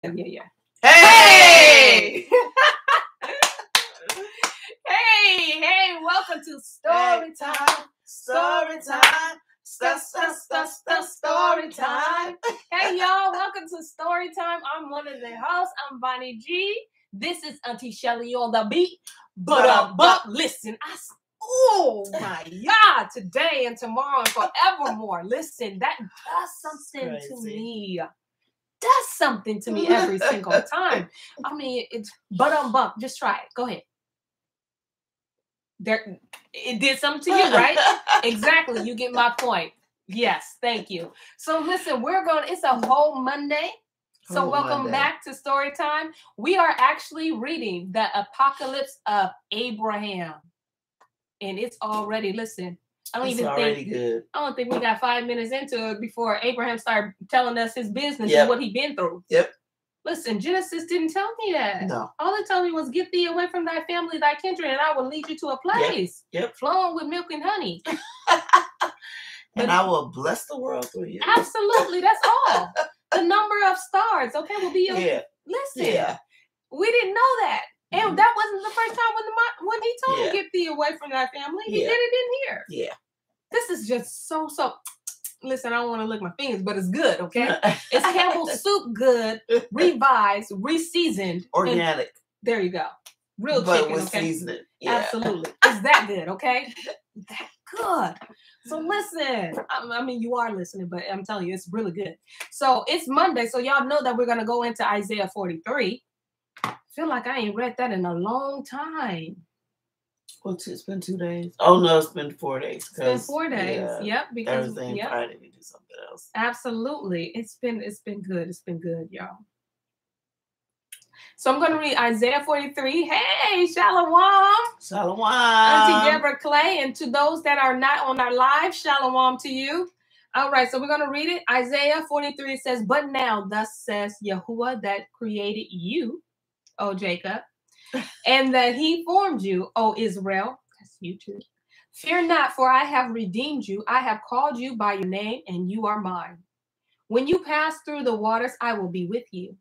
Yeah. Hey! Hey, welcome to Story Time. Story time. Story time. Hey, y'all, welcome to Story Time. I'm one of the hosts. I'm Bonnie G. This is Auntie Shelly on the beat. But listen, oh my God, today and tomorrow and forevermore. Listen, that does something to me. Does something to me every single time. I mean, it's bump. Just try it. Go ahead. There, it did something to you, right? Exactly. You get my point. Yes, thank you. So listen, it's a whole Monday. So welcome back to Story Time. We are actually reading the Apocalypse of Abraham. And it's already, listen, I don't think we got 5 minutes into it before Abraham started telling us his business and what he'd been through. Yep. Listen, Genesis didn't tell me that. No. All it told me was, get thee away from thy family, thy kindred, and I will lead you to a place flowing with milk and honey. And I will bless the world through you. Absolutely, that's all. The number of stars, okay, will be your... Listen, we didn't know that. And that wasn't the first time when he told him, get thee away from thy family. He did it in here. Yeah. This is just so... Listen, I don't want to lick my fingers, but it's good, okay? It's Campbell's soup good, revised, reseasoned. Organic. There you go. Real chicken, with okay? seasoning. Yeah. Absolutely. It's that good, okay? That good. So listen, I mean, you are listening, but I'm telling you, it's really good. So it's Monday, so y'all know that we're going to go into Isaiah 43. I feel like I ain't read that in a long time. Well, it's been 2 days. Oh, no, it's been 4 days. It's been 4 days. Yep. Because Thursday and Friday we do something else. Absolutely. It's been good. It's been good, y'all. So I'm going to read Isaiah 43. Hey, Shalom. Shalom. Auntie Deborah Clay. And to those that are not on our live, Shalom to you. All right, so we're going to read it. Isaiah 43 says, but now thus says Yahuwah that created you, O Jacob, and that he formed you, O Israel. That's you too. Fear not, for I have redeemed you. I have called you by your name, and you are mine. When you pass through the waters, I will be with you.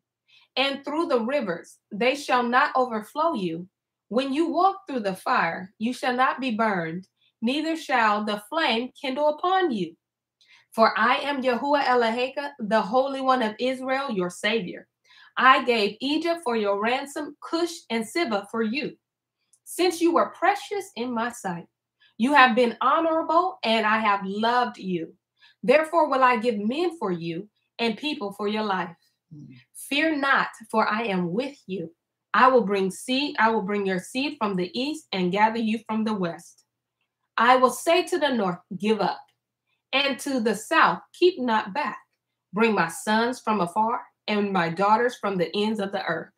And through the rivers, they shall not overflow you. When you walk through the fire, you shall not be burned, neither shall the flame kindle upon you. For I am Yahuwah Eloheka, the Holy One of Israel, your Savior. I gave Egypt for your ransom, Cush and Siva for you. Since you were precious in my sight, you have been honorable, and I have loved you. Therefore will I give men for you and people for your life. Fear not, for I am with you. I will bring your seed from the east and gather you from the west. I will say to the north, give up, and to the south, keep not back. Bring my sons from afar and my daughters from the ends of the earth.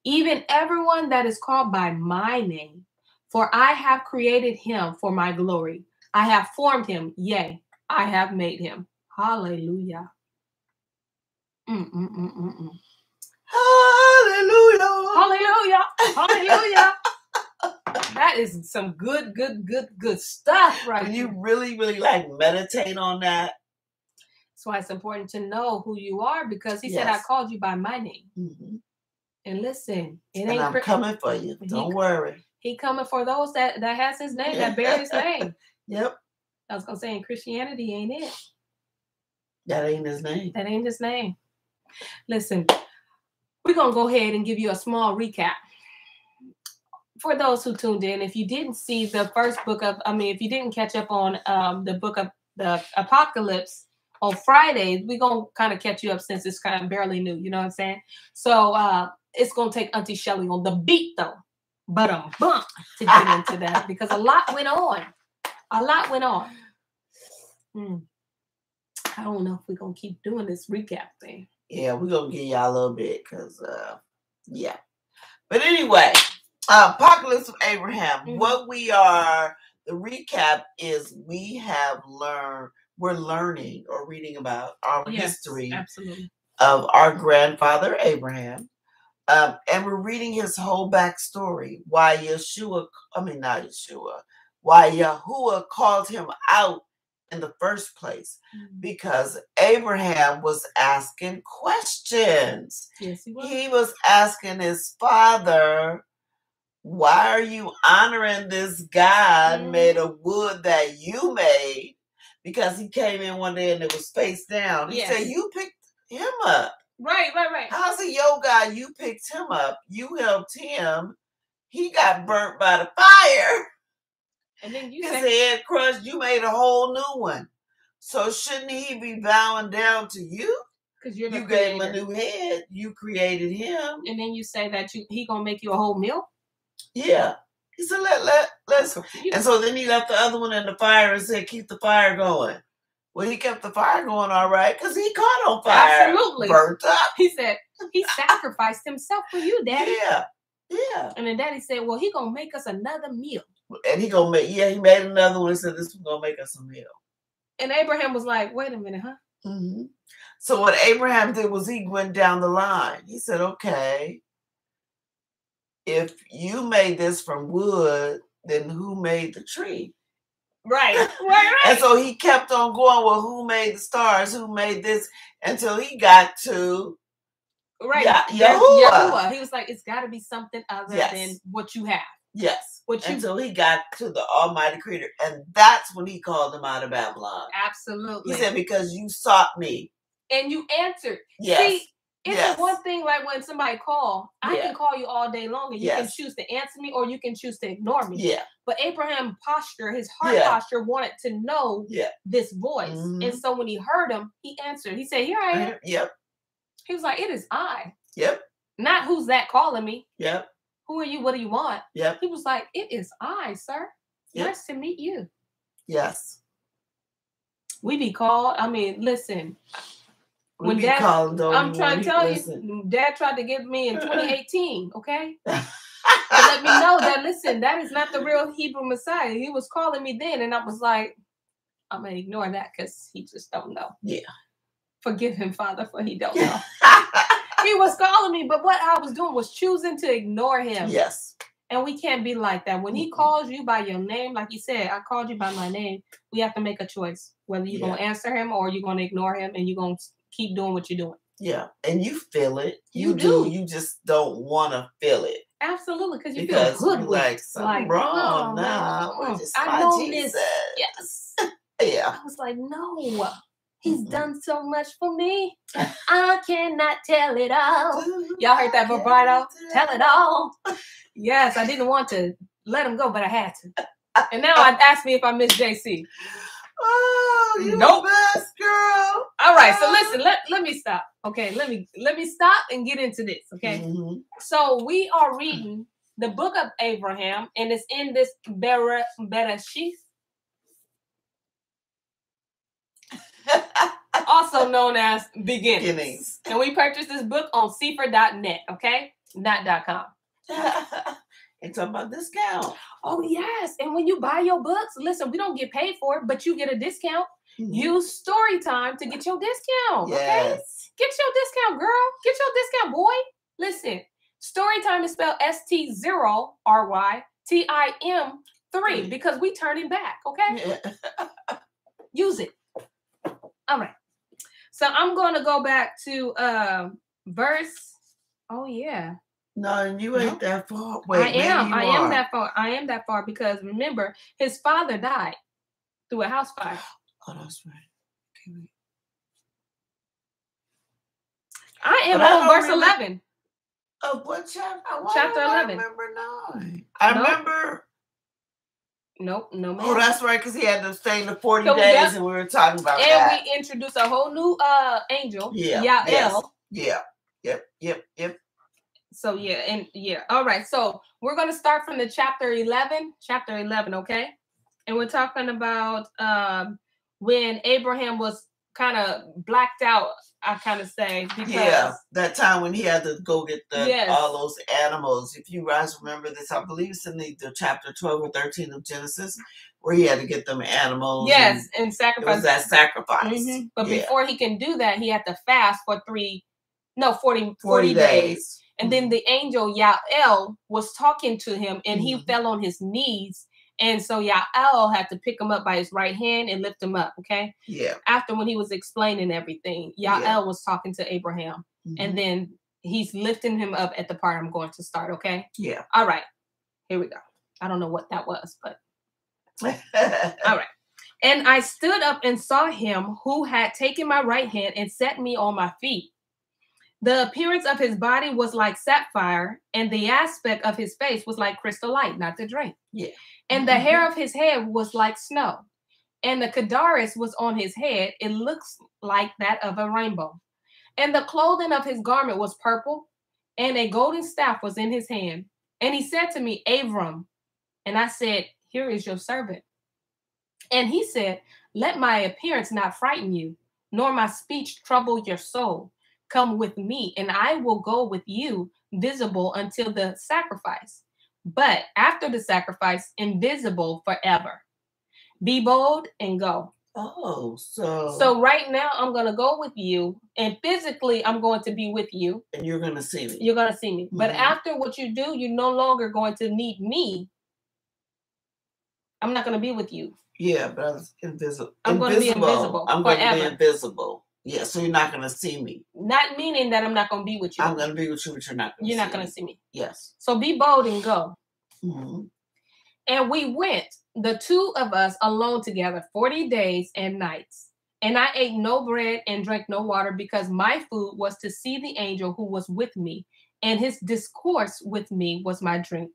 Even everyone that is called by my name, for I have created him for my glory. I have formed him, yea, I have made him. Hallelujah. Hallelujah. Hallelujah. Hallelujah. That is some good stuff, right? When you really like meditate on that. That's why it's important to know who you are, because he said, I called you by my name. Mm-hmm. And listen, I'm coming for you. Don't worry. He coming for those that has his name, that bear his name. Yep. I was going to say, in Christianity, ain't it? That ain't his name. That ain't his name. Listen, we're going to go ahead and give you a small recap. For those who tuned in, if you didn't see the first book of, if you didn't catch up on the book of the Apocalypse on Fridays, we're going to kind of catch you up since it's kind of barely new. You know what I'm saying? So it's going to take Auntie Shelly on the beat, though. But to get into that, because a lot went on. I don't know if we're going to keep doing this recap thing. Yeah, we're going to give y'all a little bit because, But anyway, Apocalypse of Abraham. Mm-hmm. The recap is we're learning or reading about our history of our grandfather Abraham. And we're reading his whole backstory. Why Yahuwah called him out in the first place, because Abraham was asking questions. Yes, he was. He was asking his father, why are you honoring this God made of wood that you made? Because he came in one day and it was face down. He said, you picked him up. Right. How's it your God? You picked him up. You helped him. He got burnt by the fire. And then his head crushed. You made a whole new one. So shouldn't he be bowing down to you? Because you gave him a new head. You created him. And then you say that he gonna make you a whole meal? Yeah. He said, let's. And so then he left the other one in the fire and said, keep the fire going. Well, he kept the fire going all right because he caught on fire. Absolutely. Burnt up. He said, he sacrificed himself for you, Daddy. Yeah. And then Daddy said, well, he gonna make us another meal. And he gonna make, he made another one and said, this one's gonna make us a meal. And Abraham was like, wait a minute, huh? Mm-hmm. So what Abraham did was he went down the line. He said, okay, if you made this from wood, then who made the tree? Right. And so he kept on going, well, who made the stars? Who made this? Until he got to Yahuwah. He was like, it's got to be something other than what you have. Yes. Until he got to the Almighty Creator. And that's when he called him out of Babylon. Absolutely. He said, because you sought me. And you answered. Yes. See, it's one thing like when somebody calls, I can call you all day long and you can choose to answer me or you can choose to ignore me. Yeah. But Abraham's posture, his heart posture wanted to know this voice. Mm-hmm. And so when he heard him, he answered. He said, here I am. Yep. He was like, it is I. Yep. Not who's that calling me. Yep. Who are you? What do you want? Yep. He was like, it is I, sir. Yep. Nice to meet you. Yes. We be called. I mean, listen. When Dad, I'm trying to tell you, Dad tried to get me in 2018, okay? To let me know that, listen, that is not the real Hebrew Messiah. He was calling me then, and I was like, I'm going to ignore that because he just don't know. Yeah. Forgive him, Father, for he don't know. He was calling me, but what I was doing was choosing to ignore him. Yes. And we can't be like that. When he calls you by your name, like he said, I called you by my name, we have to make a choice, whether you're going to answer him or you're going to ignore him and you're going to keep doing what you're doing. Yeah. And you feel it. You do. You just don't want to feel it. Absolutely. Because you feel good. Like, something wrong. I know Jesus. This. Yes. Yeah. I was like, no. He's done so much for me. I cannot tell it all. Y'all heard that vibrato? Tell it all. Yes, I didn't want to let him go, but I had to. And now I'd ask me if I miss JC. Oh, you the best girl. All right, so listen, let me stop. Okay, let me stop and get into this. Okay, So we are reading the book of Abraham, and it's in this Bereshith, also known as Beginnings. And we purchased this book on St0ry.net. Okay, not.com. And talking about discount. Oh, yes. And when you buy your books, listen, we don't get paid for it, but you get a discount. Use Storytime to get your discount. Yes. Okay? Get your discount, girl. Get your discount, boy. Listen, Storytime is spelled S-T-0-R-Y T-I-M 3 because we turn it back. Okay? Use it. All right. So I'm going to go back to verse. Oh, yeah. No, you ain't that far. Wait, I am that far. I am that far because remember, his father died through a house fire. Oh, that's right. Okay. I am on verse 11. Of what chapter? Chapter 11. I remember 9. I remember. Nope, no man. Oh, that's right, because he had to stay in the 40 days, and we were talking about that. And we introduced a whole new angel. Yeah. Yael. Yes. Yeah. Yep. So all right. So we're gonna start from the chapter 11, okay? And we're talking about when Abraham was kind of blacked out, I kind of say, because that time when he had to go get all those animals. If you guys remember this, I believe it's in the chapter 12 or 13 of Genesis, where he had to get them animals. Yes, and sacrifice. It was that sacrifice. Mm-hmm. But before he can do that, he had to fast for 40 days. And then the angel Yael was talking to him, and he fell on his knees And so Yael had to pick him up by his right hand and lift him up, okay? Yeah. After when he was explaining everything, Yael was talking to Abraham. And then he's lifting him up at the part I'm going to start, okay? Yeah. All right. Here we go. I don't know what that was, but all right. And I stood up and saw him who had taken my right hand and set me on my feet. The appearance of his body was like sapphire, and the aspect of his face was like crystal light, not to drink. Yeah. And the hair of his head was like snow. And the kadaris was on his head. It looks like that of a rainbow. And the clothing of his garment was purple, and a golden staff was in his hand. And he said to me, Abram. And I said, here is your servant. And he said, let my appearance not frighten you, nor my speech trouble your soul. Come with me, and I will go with you, visible until the sacrifice. But after the sacrifice, invisible forever. Be bold and go. Oh, so right now I'm going to go with you, and physically I'm going to be with you. And you're going to see me. You're going to see me. But after what you do, you're no longer going to need me. I'm not going to be with you. Yeah, but I'm invisible. I'm going to be invisible. I'm going to be invisible. Yeah, so you're not going to see me. Not meaning that I'm not going to be with you. I'm going to be with you, but you're not going to see me. You're not going to see me. Yes. So be bold and go. And we went, the two of us, alone together 40 days and nights. And I ate no bread and drank no water, because my food was to see the angel who was with me, and his discourse with me was my drink.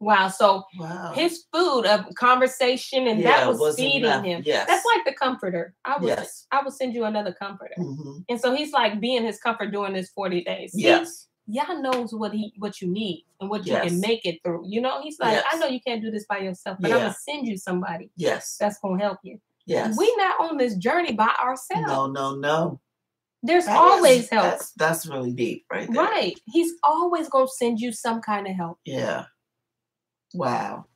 Wow. So his food of conversation and that was feeding him. Yes. That's like the comforter. I will send you another comforter. And so he's like being his comfort during this 40 days. See, yes. Yah knows what you need and what you can make it through. You know, he's like, I know you can't do this by yourself, but I'm going to send you somebody. Yes. That's going to help you. Yes. We're not on this journey by ourselves. No. There's always help. That's really deep right there. Right. He's always going to send you some kind of help. Yeah. Wow.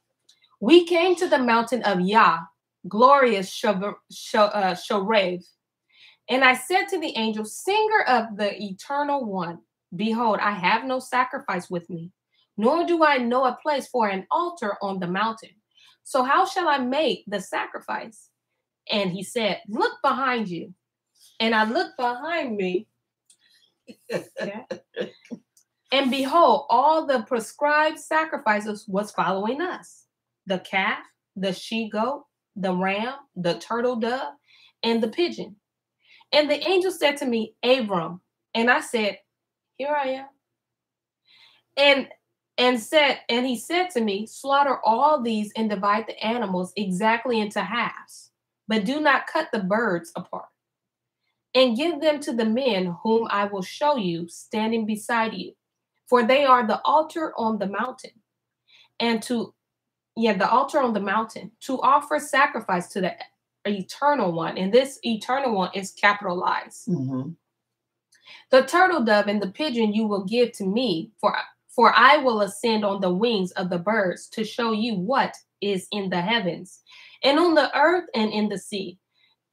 We came to the mountain of Yah, glorious St0ry. And I said to the angel, singer of the eternal one, behold, I have no sacrifice with me, nor do I know a place for an altar on the mountain. So how shall I make the sacrifice? And he said, look behind you. And I looked behind me. And behold, all the prescribed sacrifices was following us. The calf, the she-goat, the ram, the turtle dove, and the pigeon. And the angel said to me, Abram. And I said, here I am. And he said to me, slaughter all these and divide the animals exactly into halves, but do not cut the birds apart. And give them to the men whom I will show you standing beside you. For they are the altar on the mountain. And the altar on the mountain to offer sacrifice to the eternal one. And this eternal one is capitalized. The turtle dove and the pigeon you will give to me, for I will ascend on the wings of the birds to show you what is in the heavens, and on the earth and in the sea,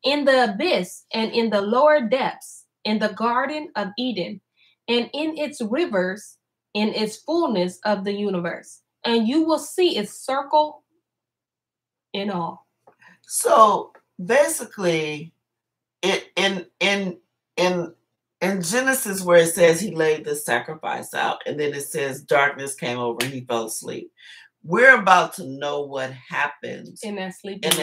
in the abyss and in the lower depths, in the Garden of Eden, and in its rivers, in its fullness of the universe. And you will see its circle in all. So basically, in Genesis, where it says he laid the sacrifice out, and then it says darkness came over and he fell asleep. We're about to know what happened in that sleep. And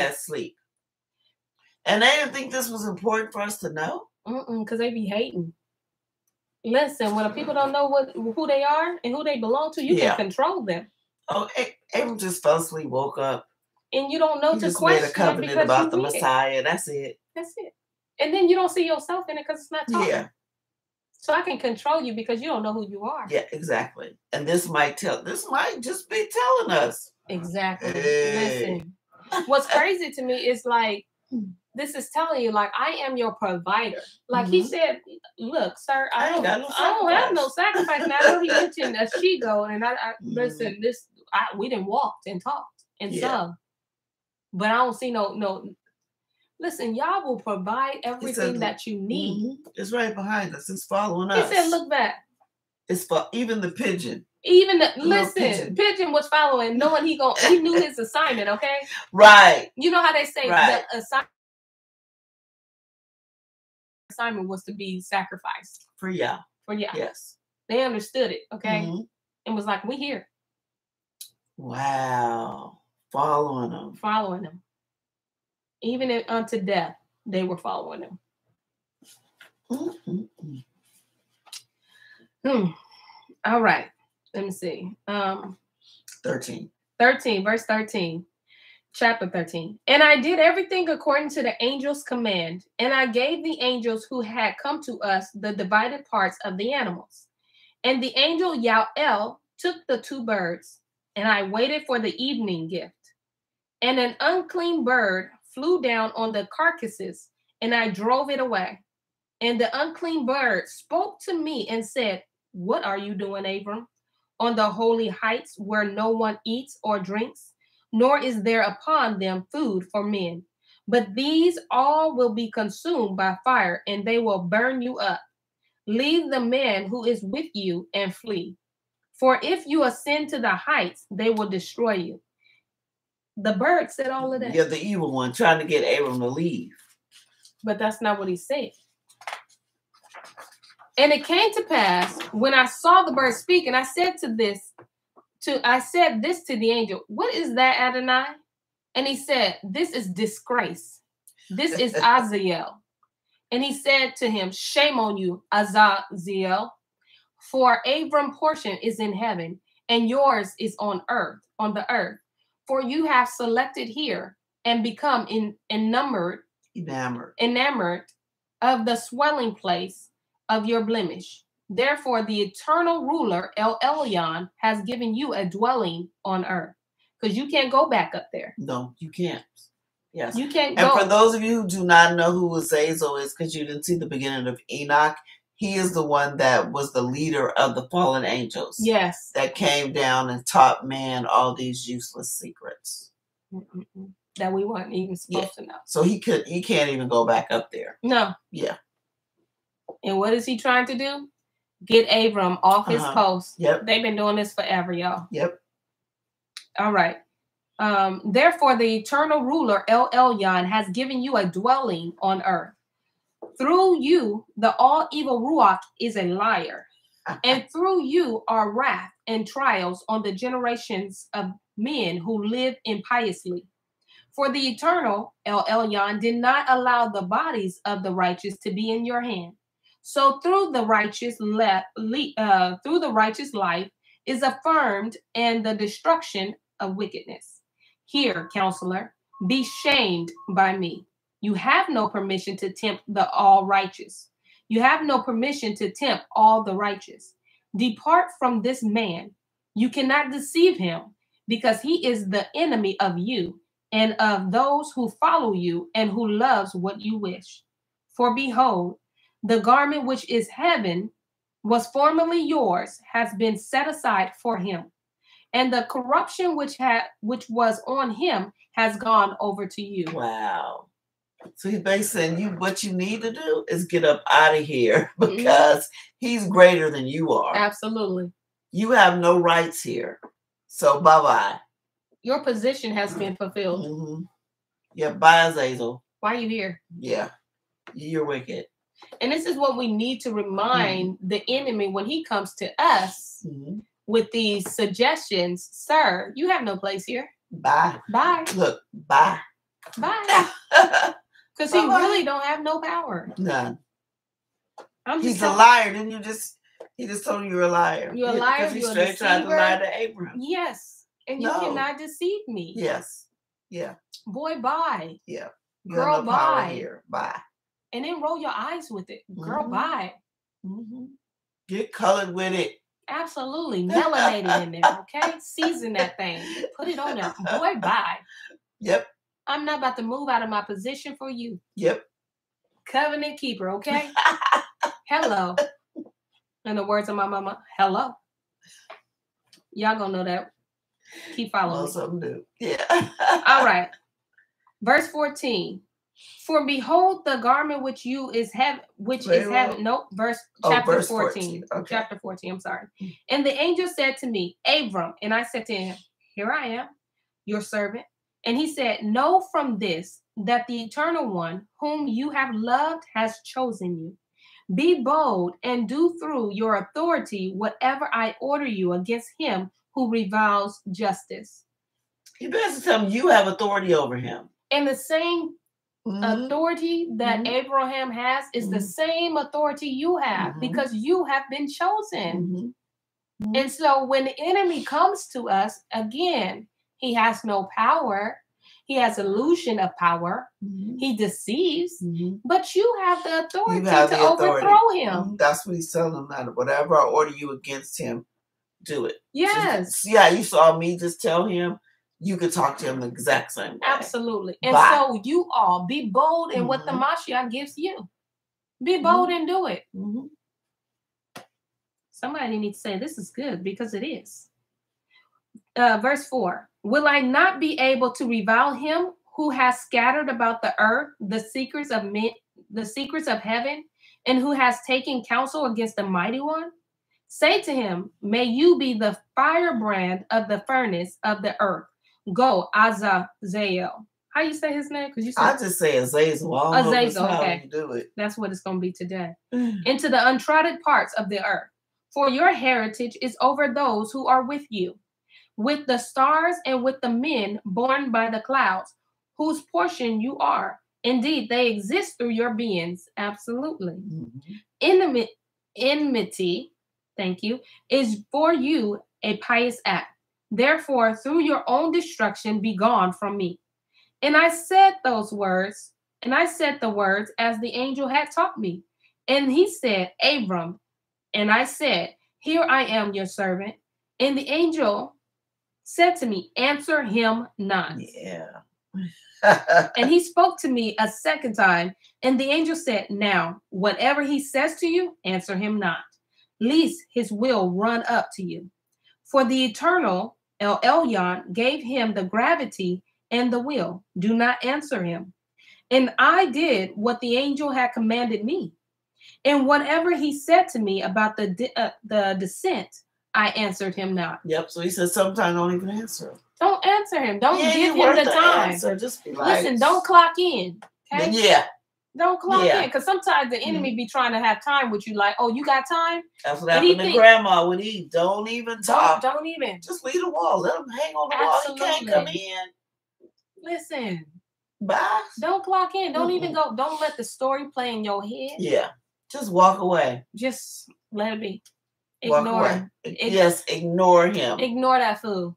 they didn't think this was important for us to know? Because they be hating. Listen, when people don't know who they are and who they belong to, you can control them. Oh, Abram just fell asleep, woke up. And you don't know he to just question made a covenant about the Messiah. That's it. That's it. And then you don't see yourself in it because it's not taught. Yeah. So I can control you because you don't know who you are. Yeah, exactly. And this might just be telling us. Exactly. Hey. Listen. What's crazy to me is like, this is telling you, like, I am your provider. Like he said, look, sir, I don't have no sacrifice. And I know he mentioned a she-goat, and I listen, we done walked and talked and sung. But I don't see no. Listen, y'all will provide everything that you need. It's right behind us. It's following us. He said, look back. It's for even the pigeon. Even listen, pigeon was following, knowing he knew his assignment. Okay, right. You know how they say right. the assignment was to be sacrificed for Yah. For Yah. Yes, they understood it. Okay, and was like, we here. Wow, following him, even unto death. They were following him. All right. Let me see. 13, verse 13. Chapter 13. And I did everything according to the angel's command, and I gave the angels who had come to us the divided parts of the animals. And the angel Yael took the 2 birds, and I waited for the evening gift. And an unclean bird flew down on the carcasses, and I drove it away. And the unclean bird spoke to me and said, what are you doing, Abram, on the holy heights where no one eats or drinks, nor is there upon them food for men? But these all will be consumed by fire, and they will burn you up. Leave the man who is with you and flee. For if you ascend to the heights, they will destroy you. The bird said all of that. You're the evil one trying to get Abram to leave. But that's not what he said. And it came to pass when I saw the bird speak, and I said this to the angel, what is that, Adonai? And he said, this is disgrace. This is Azazel. And he said to him, shame on you, Azazel, for Abram's portion is in heaven, and yours is on the earth. For you have selected here and become enamored of the swelling place of your blemish. Therefore, the eternal ruler, El Elyon, has given you a dwelling on earth. Because you can't go back up there. No, you can't. Yes. You can't go. And for those of you who do not know who Azazel is, because you didn't see the beginning of Enoch, he is the one that was the leader of the fallen angels. Yes. That came down and taught man all these useless secrets. That we weren't even supposed to know. So he can't even go back up there. No. Yeah. And what is he trying to do? Get Abram off his post. Yep. They've been doing this forever, y'all. Yep. All right. Therefore, the eternal ruler, El Elyon, has given you a dwelling on earth. Through you, the all-evil Ruach is a liar. And through you are wrath and trials on the generations of men who live impiously. For the eternal, El Elyon, did not allow the bodies of the righteous to be in your hand. So through the righteous life is affirmed and the destruction of wickedness. Here, counselor, be shamed by me. You have no permission to tempt the all righteous. You have no permission to tempt all the righteous. Depart from this man. You cannot deceive him, because he is the enemy of you and of those who follow you and who loves what you wish. For behold, the garment which is heaven was formerly yours has been set aside for him, and the corruption which was on him has gone over to you. Wow. So he's basically saying what you need to do is get up out of here, because he's greater than you are. Absolutely. You have no rights here. So bye-bye. Your position has been fulfilled. Yeah, bye, Azazel. Why are you here? Yeah, you're wicked. And this is what we need to remind the enemy when he comes to us with these suggestions. Sir, you have no place here. Bye. Bye. Look, bye. Bye. Because he really don't have no power. None. He's a liar. Didn't you he just told you you're a liar. You're a liar. Because he straight tried to lie to Abraham. Yes. And you cannot deceive me. Yes. Yeah. Boy, bye. Yeah. You Girl, have no bye. power here. Bye. And then roll your eyes with it. Girl, bye. Get colored with it. Absolutely. Melanated in there, okay? Season that thing. Put it on there. Boy, bye. Yep. I'm not about to move out of my position for you. Yep. Covenant keeper, okay? Hello. In the words of my mama, hello. Y'all gonna know that. Keep following me. Something new. Yeah. All right. Verse 14. For behold, the garment which you is heaven, chapter 14. Okay. Chapter 14, I'm sorry. And the angel said to me, Abram, and I said to him, here I am, your servant. And he said, know from this that the Eternal One, whom you have loved, has chosen you. Be bold and do through your authority whatever I order you against him who reviles justice. You better tell him you have authority over him. And the same authority that Abraham has is the same authority you have because you have been chosen. And so when the enemy comes to us, again, he has no power. He has illusion of power. He deceives, but you have the authority to overthrow him. That's what he's telling them. That whatever I order you against him, do it. Yes. Yeah, you saw me just tell him. You could talk to him the exact same way. Absolutely. And so you all be bold in what the Mashiach gives you. Be bold and do it. Somebody needs to say this is good because it is. Verse 4. Will I not be able to revile him who has scattered about the earth the secrets of men, the secrets of heaven, and who has taken counsel against the mighty one? Say to him, may you be the firebrand of the furnace of the earth. Go, Azazel. How you say his name? Because you said I just say Azazel. Azazel. Okay, you do it. That's what it's going to be today. Into the untrodden parts of the earth, for your heritage is over those who are with you, with the stars and with the men born by the clouds, whose portion you are. Indeed, they exist through your beings. Absolutely. Enmity, thank you, is for you a pious act. Therefore, through your own destruction, be gone from me. And I said the words as the angel had taught me. And he said, Abram, and I said, here I am, your servant. And the angel said to me, answer him not. Yeah. And he spoke to me a second time. And the angel said, now, whatever he says to you, answer him not, lest his will run up to you. For the eternal El Elyon gave him the gravity and the will. Do not answer him. And I did what the angel had commanded me. And whatever he said to me about the descent, I answered him not. Yep. So he said, sometimes don't even answer him. Don't answer him. Don't give him the time. Answer. Just be like, listen, don't clock in. Okay? Yeah. Don't clock in. Because sometimes the enemy be trying to have time with you. Like, oh, you got time? That's what happened to grandma when he don't even talk. Don't even. Just leave the wall. Let him hang on the wall. He can't come in. Listen. Bye. Don't clock in. Don't even go. Don't let the story play in your head. Yeah. Just walk away. Just let it be. Ignore him. Yes, ignore him. Ignore that fool.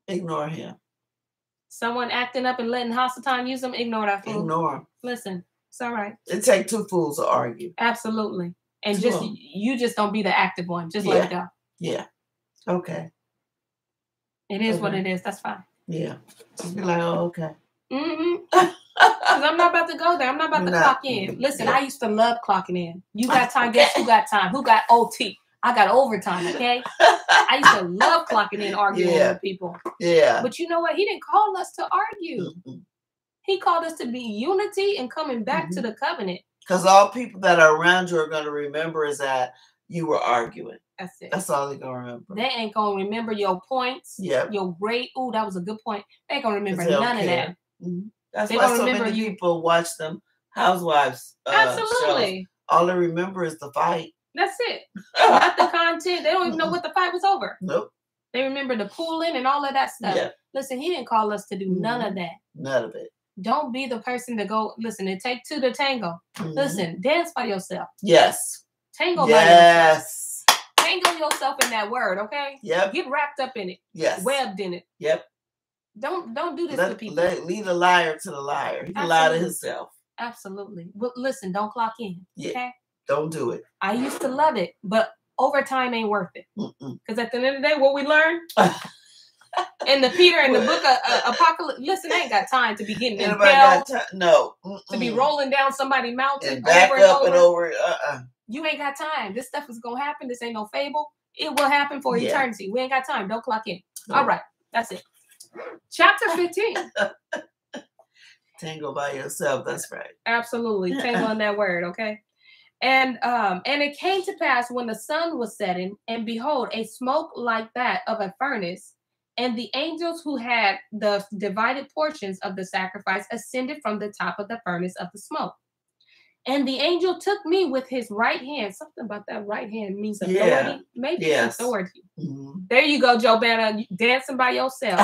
Ignore him. Someone acting up and letting hostile time use them, ignore that fool. Ignore him. Listen, it's all right. It takes two fools to argue. Absolutely. And you just don't be the active one. Just let it go. Yeah. Okay. It is what it is. That's fine. Yeah. Just be like, oh, okay. Because I'm not about to go there. I'm not about to clock in. Listen, I used to love clocking in. You got time. Guess who got time? Who got OT? I got overtime, okay? I used to love clocking in, arguing with people. Yeah. But you know what? He didn't call us to argue. He called us to be unity and coming back to the covenant. Because all people that are around you are going to remember is that you were arguing. That's it. That's all they're going to remember. They ain't going to remember your points. Your great, ooh, that was a good point. They ain't going to remember none of that. That's why so many people watch them housewives Absolutely. shows. All they remember is the fight. That's it. Not the content. They don't even know what the fight was over. Nope. They remember the pooling and all of that stuff. Yeah. Listen, he didn't call us to do none of that. None of it. Don't be the person to go, listen, it take two to tango. Listen, dance by yourself. Yes. Tango by yourself. Tango yourself in that word, okay? Yep. Get wrapped up in it. Yes. Webbed in it. Yep. Don't do this to people. Lead a liar to the liar. He can lie to himself. Absolutely. Well, listen, don't clock in. Yeah. Okay? Don't do it. I used to love it, but overtime ain't worth it. Because at the end of the day, what we learn in the Peter and the book of Apocalypse, listen, I ain't got time to be getting impelled. No. To be rolling down somebody's mountain and back up and over. You ain't got time. This stuff is going to happen. This ain't no fable. It will happen for eternity. We ain't got time. Don't clock in. No. All right. That's it. Chapter 15. Tango by yourself. That's right. Absolutely. Tango on that word, okay? And it came to pass when the sun was setting, and behold, a smoke like that of a furnace, and the angels who had the divided portions of the sacrifice ascended from the top of the furnace of the smoke. And the angel took me with his right hand. Something about that right hand means authority. Yeah. Maybe Yes. it's authority. Mm-hmm. There you go, Jobanna, dancing by yourself.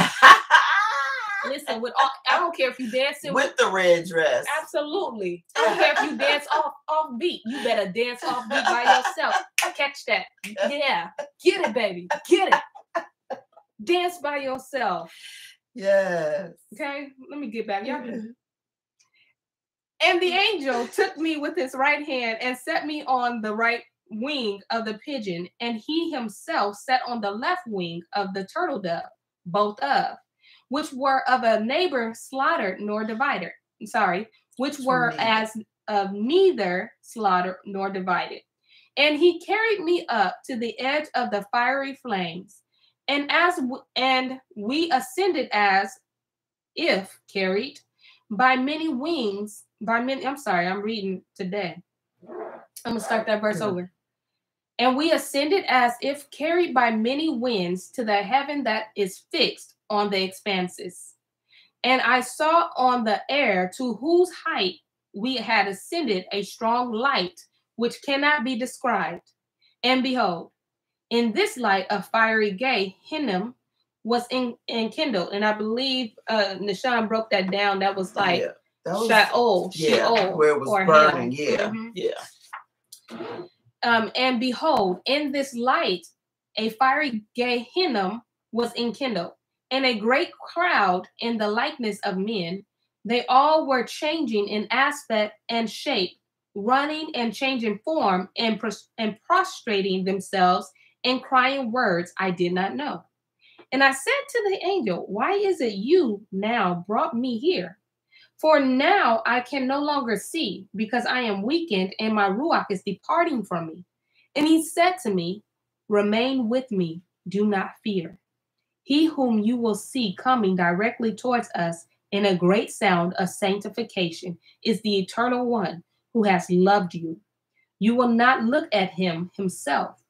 Listen, with all, I don't care if you dancing with the red dress. Absolutely. I don't care if you dance off beat. You better dance off beat by yourself. Catch that. Yeah. Get it, baby. Get it. Dance by yourself. Yes. Okay. Let me get back. Y'all can. And the angel took me with his right hand and set me on the right wing of the pigeon, and he himself sat on the left wing of the turtle dove, both of which were of a neighbor slaughtered nor divided. Sorry, which were as of neither slaughtered nor divided. And he carried me up to the edge of the fiery flames, and we ascended as if carried by many wings. I'm sorry, I'm reading today. I'm gonna start that verse over. And we ascended as if carried by many winds to the heaven that is fixed on the expanses. And I saw on the air, to whose height we had ascended, a strong light which cannot be described. And behold, in this light a fiery gay Hinnom was enkindled. And I believe Nishan broke that down. That was like Sheol, where it was burning. Hell. And behold, in this light a fiery gay Hinnom was enkindled, and a great crowd in the likeness of men. They all were changing in aspect and shape, running and changing form, and prostrating themselves and crying words I did not know. And I said to the angel, why is it you now brought me here? For now I can no longer see, because I am weakened and my ruach is departing from me. And he said to me, remain with me, do not fear. He whom you will see coming directly towards us in a great sound of sanctification is the Eternal One who has loved you. You will not look at him himself,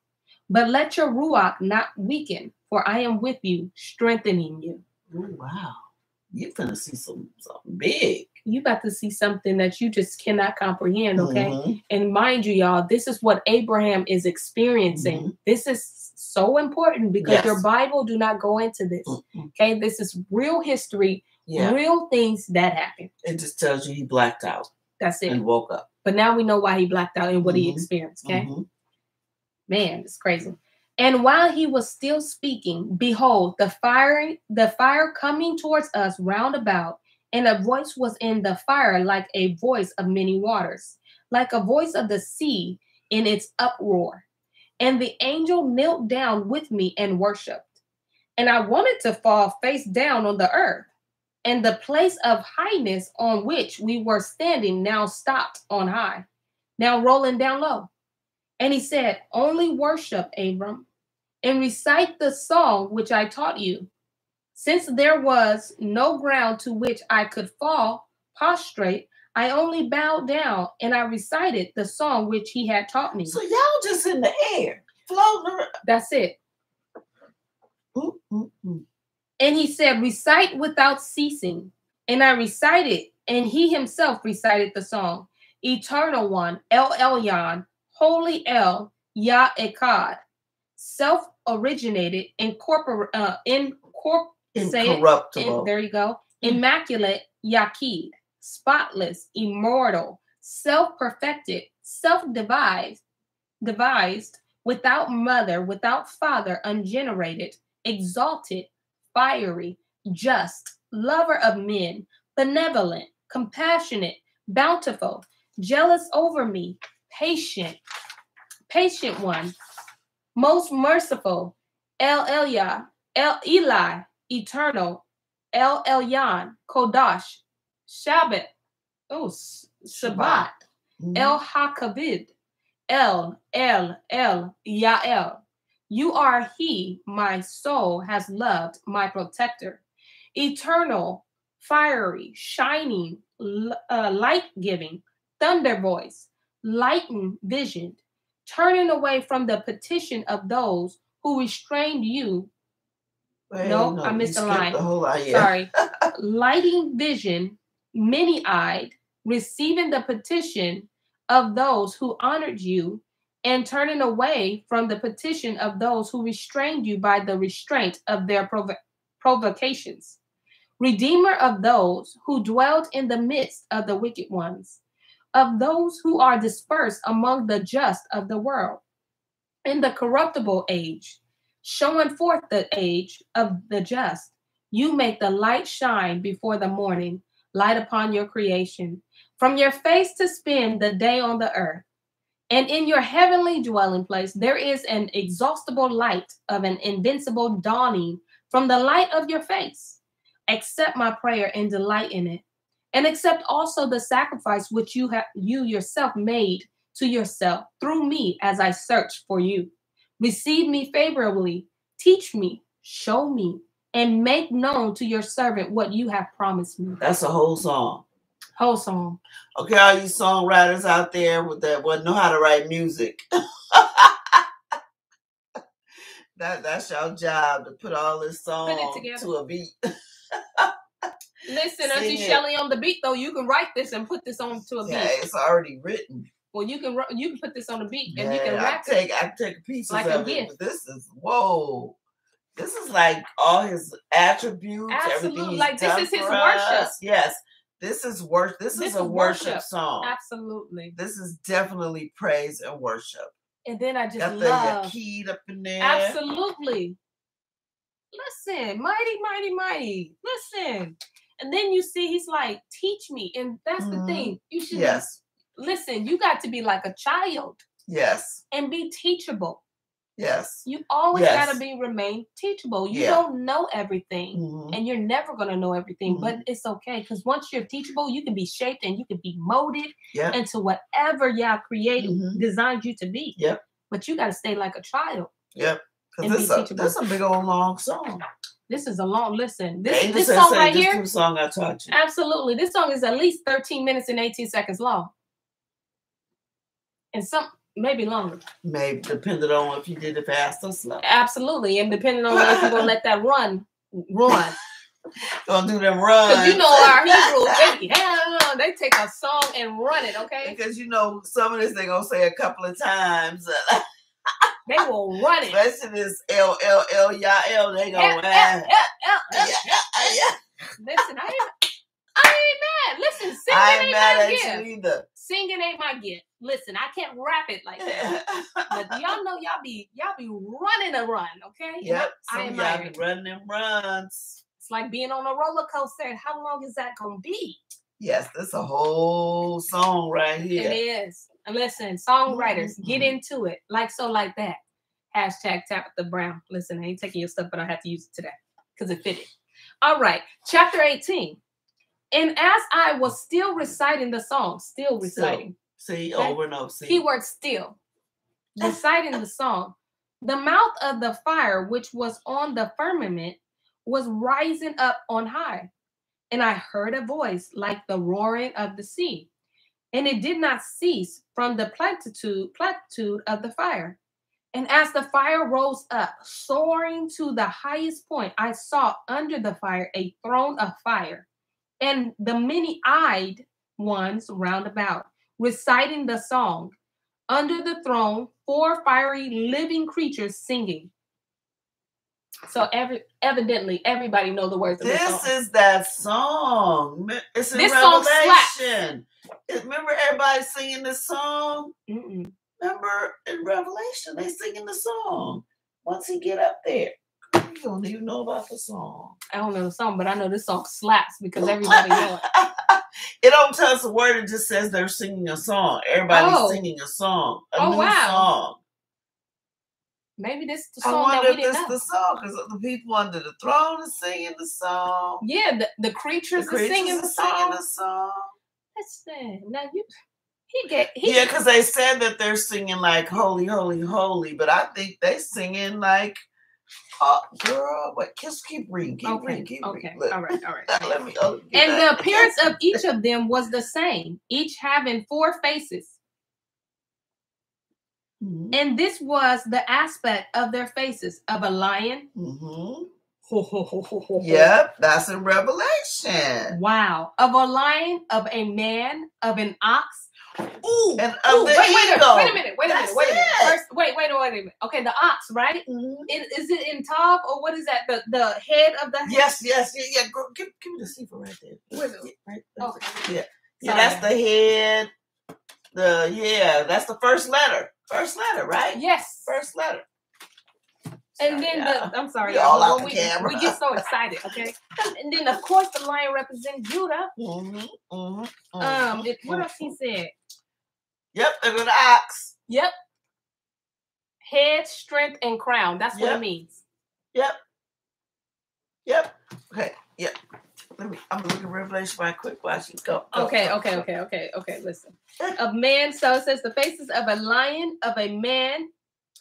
but let your ruach not weaken, for I am with you, strengthening you. Oh, wow. You're going to see something big. You about to see something that you just cannot comprehend, okay? Mm-hmm. And mind you, y'all, this is what Abraham is experiencing. Mm-hmm. This is so important because your Bible do not go into this, okay? This is real history, real things that happen. It just tells you he blacked out. That's it. And woke up. But now we know why he blacked out and what he experienced, okay? Mm-hmm. Man, it's crazy. And while he was still speaking, behold, the fire coming towards us round about, and a voice was in the fire like a voice of many waters, like a voice of the sea in its uproar. And the angel knelt down with me and worshipped. And I wanted to fall face down on the earth. And the place of highness on which we were standing now stopped on high, now rolling down low. And he said, only worship, Abram, and recite the song which I taught you. Since there was no ground to which I could fall prostrate, I only bowed down and I recited the song which he had taught me. So y'all just in the air, floating around. That's it. And he said, recite without ceasing. And I recited, and he himself recited the song. Eternal One, El Elyon, Holy El, Yah Echad, self-originated, incorruptible. There you go. Immaculate, Yaqid, spotless, immortal, self-perfected, self-devised, without mother, without father, ungenerated, exalted, fiery, just, lover of men, benevolent, compassionate, bountiful, jealous over me, patient one, most merciful, El Elyon, El Eli, eternal, El Elyon, Kodash, Shabbat, Shabbat, El HaKavid, El, Yael. You are he my soul has loved, my protector. Eternal, fiery, shining, light giving, thunder voice, lighten vision, turning away from the petition of those who restrained you. No, I missed a line. The whole line. Sorry. Lighting vision, many-eyed, receiving the petition of those who honored you, and turning away from the petition of those who restrained you by the restraint of their provocations. Redeemer of those who dwelt in the midst of the wicked ones, of those who are dispersed among the just of the world, in the corruptible age, showing forth the age of the just. You make the light shine before the morning, light upon your creation, from your face to spend the day on the earth. And in your heavenly dwelling place, there is an exhaustible light of an invincible dawning from the light of your face. Accept my prayer and delight in it, and accept also the sacrifice which you yourself made to yourself through me as I search for you. Receive me favorably, teach me, show me, and make known to your servant what you have promised me. That's a whole song. Whole song. Okay, all you songwriters out there that know how to write music. That's your job, to put all this song to a beat. Listen, Auntie Shelly, on the beat though, you can write this and put this on to a beat. Yeah, it's already written. Well, you can put this on a beat and yeah, you can rap it. I take pieces like of it. But this is whoa. This is like all his attributes. Absolutely, everything like this is his worship. Yes, this is worship. This is a worship song. Absolutely, this is definitely praise and worship. And then I just got love the keyed up in there. Absolutely. Listen, mighty, mighty, mighty. Listen, and then you see he's like, teach me, and that's the thing. You should listen. You got to be like a child. Yes. And be teachable. Yes. You always got to remain teachable. You don't know everything, and you're never going to know everything, but it's okay, because once you're teachable, you can be shaped and you can be molded into whatever y'all created, designed you to be. Yep. But you got to stay like a child. Yep. Because this is a big old long song. This is a long, listen, this song right here. This song I taught you. Absolutely. This song is at least 13 minutes and 18 seconds long. And maybe longer. Maybe, depending on if you did it fast or slow. Absolutely. And depending on if you're going to let that run. Don't do them runs. Because you know our Hebrews, they take a song and run it, okay? Because you know some of this they're going to say a couple of times. They will run it. Especially this L, L, they go, Listen, I ain't mad. Listen, singing ain't my gift. Either. Singing ain't my gift. Listen, I can't rap it like that. But y'all know y'all be running a run, okay? Yep. Some of y'all be running them runs. It's like being on a roller coaster. And how long is that gonna be? Yes, that's a whole song right here. It is. And listen, songwriters, get into it. Like so, like that. Hashtag Tabitha Brown. Listen, I ain't taking your stuff, but I have to use it today because it fitted. All right, chapter 18. And as I was still reciting the song, still reciting. See, over and over. See. Keyword still. Reciting the song. The mouth of the fire, which was on the firmament, was rising up on high. And I heard a voice like the roaring of the sea. And it did not cease from the plenitude of the fire. And as the fire rose up, soaring to the highest point, I saw under the fire a throne of fire, and the many-eyed ones round about, reciting the song. Under the throne, 4 fiery living creatures singing. So evidently, everybody know the words of this song. This is that song. It's in this Revelation. Remember everybody singing this song? Mm-mm. Remember in Revelation, they singing the song. Once he get up there, you don't even know about the song. I don't know the song, but I know this song slaps because everybody know it. It don't tell us a word. It just says they're singing a song. Everybody's singing a song. A new song. Maybe this is the song that we didn't know. I wonder if this is the song, because the people under the throne are singing the song. Yeah, the creatures are singing the song. Listen, now because they said that they're singing like holy, holy, holy, but I think they singing like Oh, girl, but just keep reading. Keep reading. Look. All right. Let me. And the appearance of each of them was the same, each having 4 faces. Mm-hmm. And this was the aspect of their faces of a lion. Mm-hmm. Yep, that's in Revelation. Wow. Of a lion, of a man, of an ox. Ooh, and of the eagle. Wait a minute. First, wait a minute. Okay, the ox, right? Mm-hmm. Is it in Tav or what is that? The head of the... Yes. Girl, give me the C for right there. Where's it? Right. Okay. Yeah, that's the head. That's the first letter. First letter, right? Yes. First letter. And then I'm sorry, we all out the camera. We get so excited, okay? And then of course the lion represents Judah. What else he said? Yep, and an ox. Yep. Head, strength, and crown. That's what it means. Yep. Okay. Yep. I'm gonna look at Revelation right quick while she go. Okay. Listen. Of man, so it says the faces of a lion, of a man.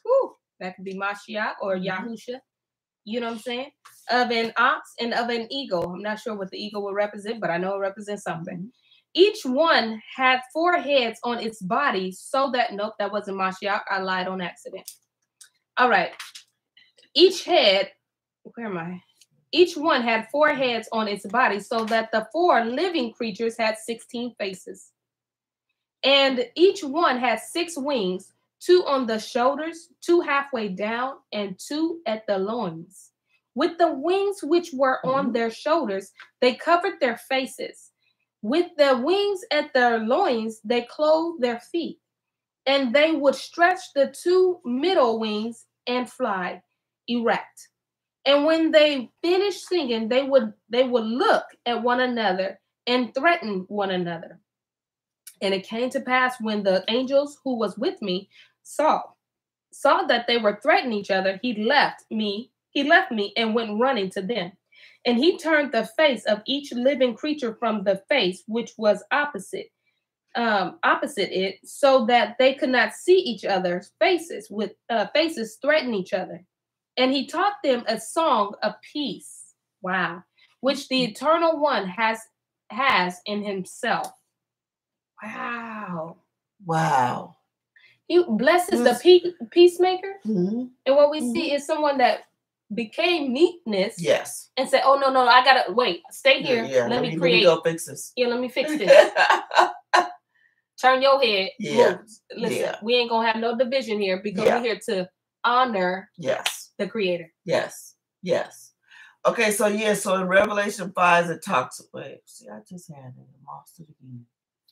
Whew. That could be Mashiach or Yahusha. You know what I'm saying? Of an ox and of an eagle. I'm not sure what the eagle will represent, but I know it represents something. Mm-hmm. Each one had 4 heads on its body, so that... Nope, that wasn't Mashiach. I lied on accident. All right. Each head... Where am I? Each one had 4 heads on its body, so that the 4 living creatures had 16 faces. And each one had 6 wings, 2 on the shoulders, 2 halfway down, and 2 at the loins. With the wings which were on their shoulders, they covered their faces. With the wings at their loins, they clothed their feet. And they would stretch the 2 middle wings and fly erect. And when they finished singing, they would look at one another and threaten one another. And it came to pass when the angels who was with me saw that they were threatening each other, he left me and went running to them. And he turned the face of each living creature from the face which was opposite it, so that they could not see each other's faces, with faces threaten each other. And he taught them a song of peace. Wow. Which the Eternal One has in himself. Wow. He blesses the peacemaker. Mm-hmm. And what we see is someone that became meekness. Yes. And said, oh, no, I gotta wait. Stay here. Let me create. Let me go fix this. Yeah, let me fix this. Turn your head. Yeah. Move. Listen, we ain't gonna have no division here because we're here to honor the Creator. Yes. Okay, so in Revelation 5 it talks. Wait, see, I just had it. I lost it again.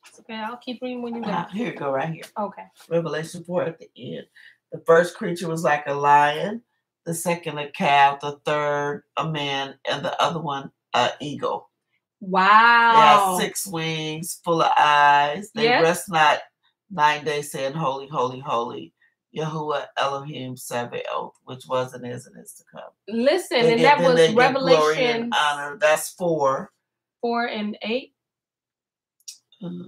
It's okay, I'll keep reading when you're done. Here you go, right here. Okay. Revelation 4 at the end. The first creature was like a lion, the second a calf, the third a man, and the other one an eagle. Wow. They had 6 wings, full of eyes. They rest not 9 days, saying, Holy, holy, holy, Yahuwah Elohim Sabaoth, which was and is to come. Listen, and that was Revelation. Glory and honor. That's 4. 4 and 8.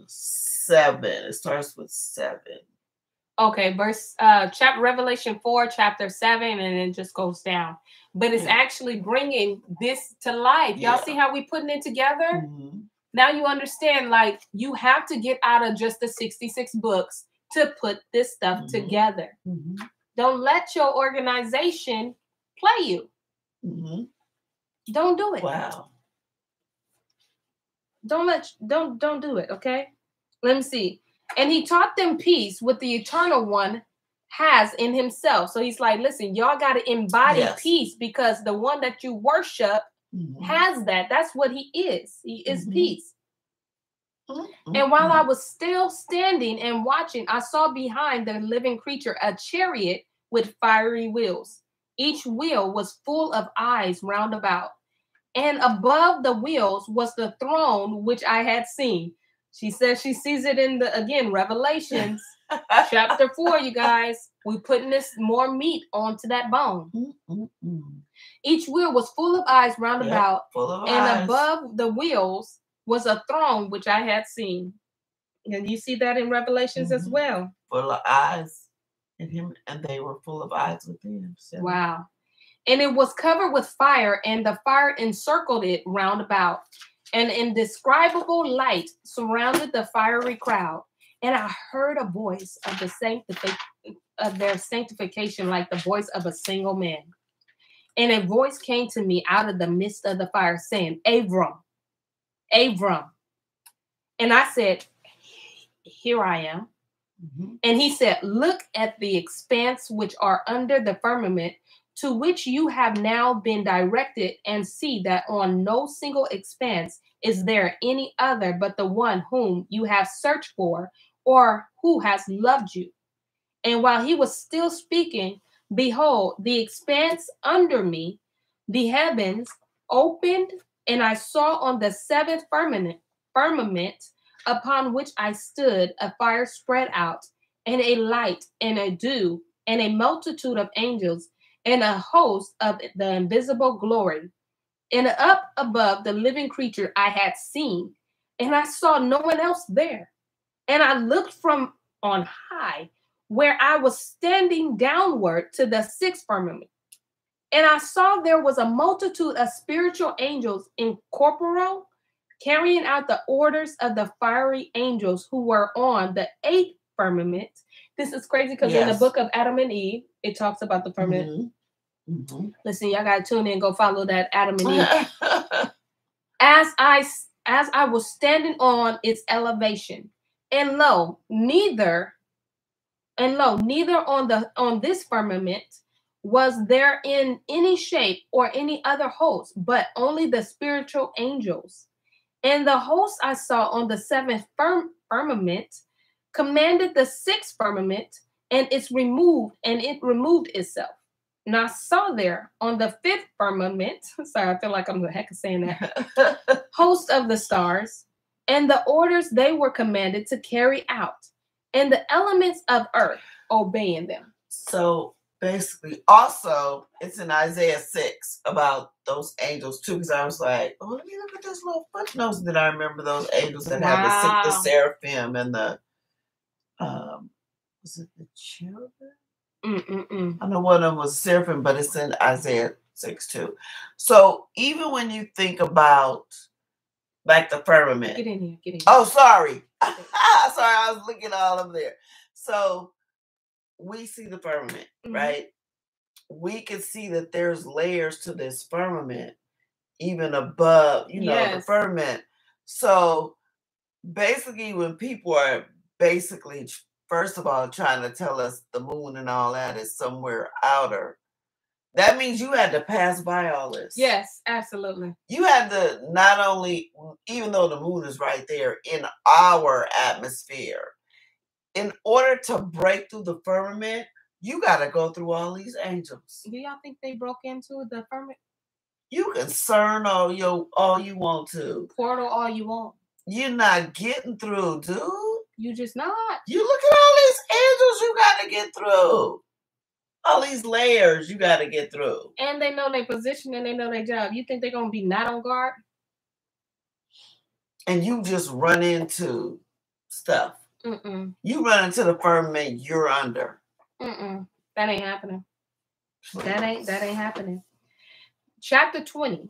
7. It starts with 7. Okay, chapter Revelation 4, chapter 7, and it just goes down. But it's actually bringing this to life. Y'all see how we putting it together? Mm-hmm. Now you understand, like, you have to get out of just the 66 books to put this stuff together. Mm-hmm. Don't let your organization play you. Mm-hmm. Don't do it. Wow. Don't do it, okay? Let me see. And he taught them peace, with the Eternal One has in himself. So he's like, listen, y'all got to embody peace, because the one that you worship has that. That's what he is. He is peace. Mm-hmm. And while I was still standing and watching, I saw behind the living creature a chariot with fiery wheels. Each wheel was full of eyes round about. And above the wheels was the throne which I had seen. She says she sees it in Revelations chapter 4, you guys. We're putting this more meat onto that bone. Mm-hmm. Each wheel was full of eyes round about, and above the wheels was a throne which I had seen. And you see that in Revelations as well. Full of eyes in him, and they were full of eyes within him. So. Wow. And it was covered with fire, and the fire encircled it round about. An indescribable light surrounded the fiery crowd. And I heard a voice of their sanctification like the voice of a single man. And a voice came to me out of the midst of the fire, saying, Abram, Abram. And I said, here I am. Mm-hmm. And he said, look at the expanse which are under the firmament, to which you have now been directed, and see that on no single expanse is there any other but the one whom you have searched for, or who has loved you. And while he was still speaking, behold, the expanse under me, the heavens opened, and I saw on the seventh firmament upon which I stood a fire spread out, and a light, and a dew, and a multitude of angels, and a host of the invisible glory. And up above the living creature I had seen, and I saw no one else there. And I looked from on high, where I was standing downward to the sixth firmament. And I saw there was a multitude of spiritual angels incorporeal, carrying out the orders of the fiery angels who were on the eighth firmament. This is crazy because in the book of Adam and Eve, it talks about the firmament. Mm-hmm. Mm-hmm. Listen, y'all gotta tune in and go follow that Adam and Eve. As I was standing on its elevation, and lo, neither on this firmament was there in any shape or any other host, but only the spiritual angels. And the host I saw on the seventh firmament commanded the sixth firmament, and it removed itself. And I saw there on the fifth firmament, sorry, I feel like I'm the heck of saying that, host of the stars, and the orders they were commanded to carry out, and the elements of earth obeying them. So basically, also, it's in Isaiah 6 about those angels too, because I was like, oh, let me look at this little footnotes that I remember those angels that have the seraphim and the, was it the cherubim? I know one of them was seraphim, but it's in Isaiah 6 too. So even when you think about like the firmament. Get in here. Oh, sorry. Sorry, I was looking all over there. So we see the firmament, right? We can see that there's layers to this firmament, even above, the firmament. So basically, when people are basically, first of all, trying to tell us the moon and all that is somewhere outer, that means you had to pass by all this. Yes, absolutely. You had to not only, even though the moon is right there in our atmosphere, in order to break through the firmament, you got to go through all these angels. Do y'all think they broke into the firmament? You can CERN all you want to. Portal all you want. You're not getting through, dude. You just not. You look at all these angels you got to get through. All these layers you got to get through. And they know their position and they know their job. You think they're going to be not on guard? And you just run into stuff. You run into the firmament you're under. That ain't happening. That ain't happening. Chapter 20.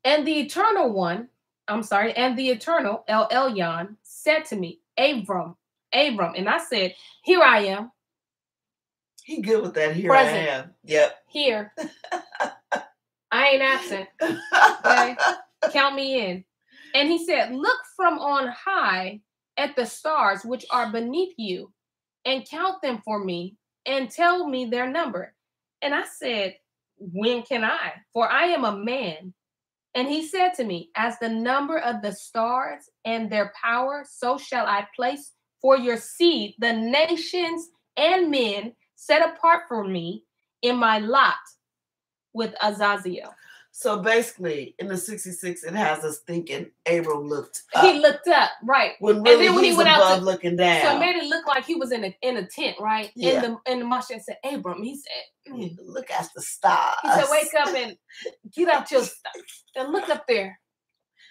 And the eternal El Elyon said to me, Abram. And I said, here I am. He good with that. Here Present. I am. Yep. Here. I ain't absent. Okay? Count me in. And he said, look from on high at the stars which are beneath you, and count them for me, and tell me their number. And I said, when can I? For I am a man. And he said to me, as the number of the stars and their power, so shall I place for your seed the nations and men set apart for me in my lot with Azazel. So basically, in the 66, it has us thinking Abram looked up. He looked up, right? When really and then when he went out looking down. So it made it look like he was in a tent, right? Yeah. And the Moshe said, Abram, he said, look at the stars. He said, wake up and get out your stuff and look up there.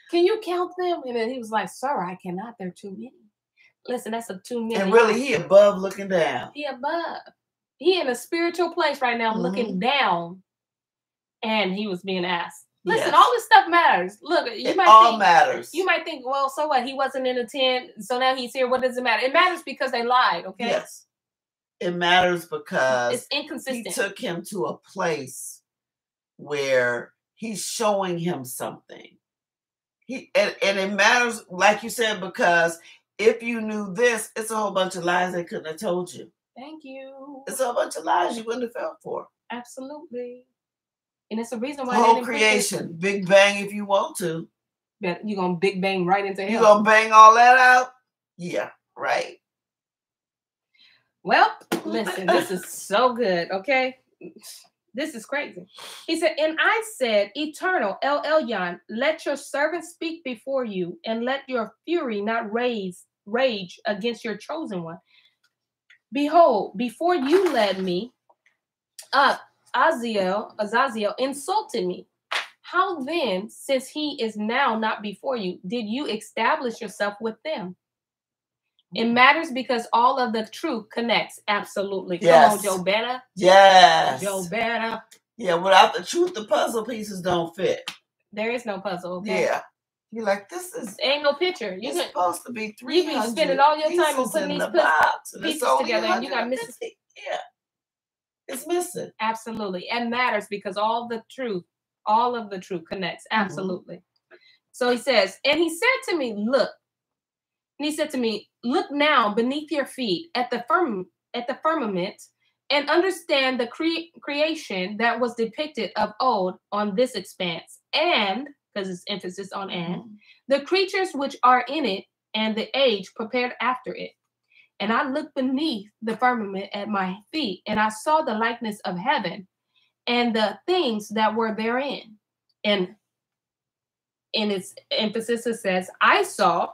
Can you count them? And then he was like, sir, I cannot. There are too many. Listen, that's too many. And really, he above looking down. He above. He in a spiritual place right now, looking down And he was being asked. Listen, Yes. all this stuff matters. Look, it all matters. You might think, well, so what? He wasn't in the tent, so now he's here. What does it matter? It matters because they lied, okay? Yes. It matters because it's inconsistent. He took him to a place where he's showing him something. And it matters, like you said, because if you knew this, it's a whole bunch of lies they couldn't have told you. Thank you. It's a whole bunch of lies you wouldn't have fell for. Absolutely. And it's the reason why whole creation, Big Bang if you want to. But you're going to Big Bang right into hell. You're going to bang all that out? Yeah, right. Well, listen, this is so good, okay? This is crazy. He said, and I said, Eternal, El Elyon, let your servant speak before you, and let your fury not rage against your chosen one. Behold, before you led me up, Azazel insulted me. How then, since he is now not before you, did you establish yourself with them? It matters because all of the truth connects. Absolutely. Yes. Come on, Joe Better. Yes. Joe Better. Yeah, without the truth, the puzzle pieces don't fit. There is no puzzle, okay? Yeah. You're like, this is... Ain't no picture. It's supposed to be 300 You be spending all your time on putting these pieces together, and you got missing. Yeah. It's missing. Absolutely. It matters because all of the truth connects. Absolutely. Mm-hmm. So he says, and he said to me, look. And he said to me, look now beneath your feet at the firmament and understand the creation that was depicted of old on this expanse. And, because it's emphasis on and, the creatures which are in it and the age prepared after it. And I looked beneath the firmament at my feet, and I saw the likeness of heaven and the things that were therein. And in its emphasis, it says, I saw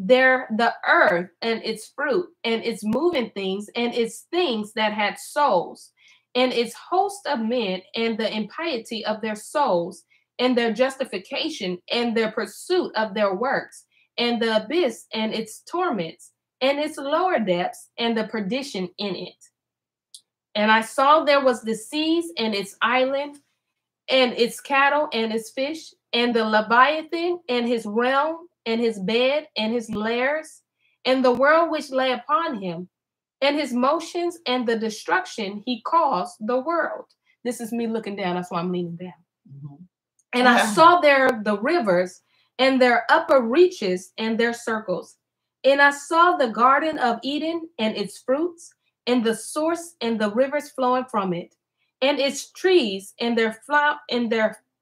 there the earth and its fruit and its moving things and its things that had souls and its host of men and the impiety of their souls and their justification and their pursuit of their works and the abyss and its torments and its lower depths and the perdition in it. And I saw there was the seas and its island and its cattle and its fish and the Leviathan and his realm and his bed and his lairs and the world which lay upon him and his motions and the destruction he caused the world. This is me looking down. That's why I'm leaning down. Mm-hmm. And I saw there the rivers and their upper reaches and their circles. And I saw the garden of Eden and its fruits and the source and the rivers flowing from it and its trees and their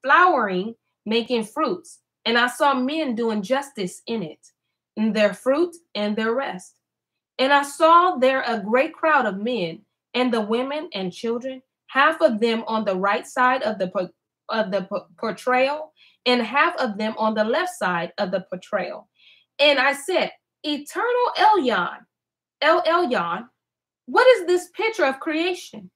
flowering making fruits. And I saw men doing justice in it, in their fruit and their rest. And I saw there a great crowd of men and the women and children, half of them on the right side of the portrayal, and half of them on the left side of the portrayal. And I said, Eternal El Elyon, what is this picture of creation?